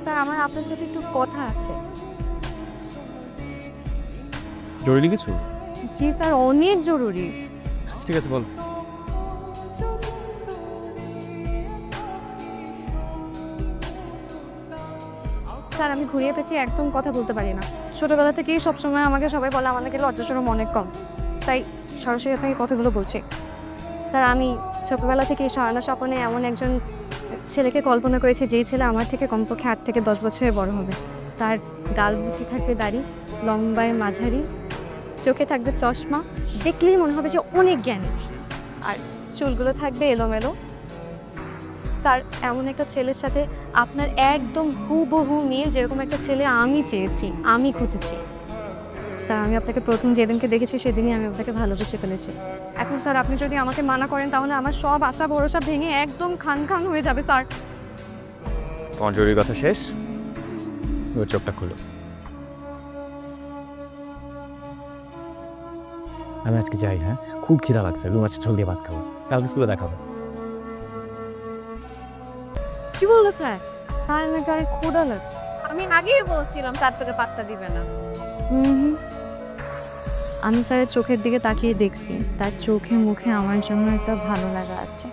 Sir আমার আপনার সাথে একটু কথা আছে। জরুরি কিছু? জি স্যার, অনেক জরুরি। আচ্ছা, ঠিক আছে বল। স্যার আমি ঘুরিয়ে পেঁচিয়ে একদম কথা বলতে পারি না। ছোটবেলা থেকেই সবসময় আমাকে সবাই বলে আমার নাকি লজ্জা শরম অনেক কম, তাই সরাসরি আপনাকে কথাগুলো বলছি। স্যার আমি ছোটবেলা থেকেই স্বর্ণ স্বপ্নে এমন একজন ছেলেকে কল্পনা করেছি, যেই ছেলে আমার থেকে কমপক্ষে 8 থেকে 10 বছরের বড় হবে। তার গাল ভর্তি থাকবে দাড়ি, লম্বায় মাঝারি, চোখে থাকবে চশমা, দেখলেই মনে হবে যে অনেক জ্ঞানী, আর চুলগুলো থাকবে এলোমেলো। স্যার এমন একটা ছেলের সাথে আপনার একদম হুবহু মিল, যেরকম একটা ছেলে আমি চেয়েছি, আমি খুঁজেছি। স্যার আমি আপনাকে প্রথম যেদিনকে দেখেছি সেদিনই আমি আপনাকে ভালোবেসে ফেলেছি। এখন স্যার আপনি যদি আমাকে মানা করেন তাহলে আমার সব আশা ভরসা ভেঙে একদম খান খান হয়ে যাবে স্যার। তোমার জরুরি কথা শেষ, ওর চোখটা খুলো। আমি আজকে যাই, হ্যাঁ? খুব খিদা লাগছে, রুম আছে, ঝোল দিয়ে ভাত খাবো, কালকে স্কুলে দেখাবো। কি বললো স্যার? স্যার নাকি অনেক ক্ষুধা লাগছে। আমি আগেই বলছিলাম তার তোকে পাত্তা দিবে না। আমি স্যারের চোখের দিকে তাকিয়ে দেখছি, তার চোখে মুখে আমার জন্য একটা ভালো লাগা আছে।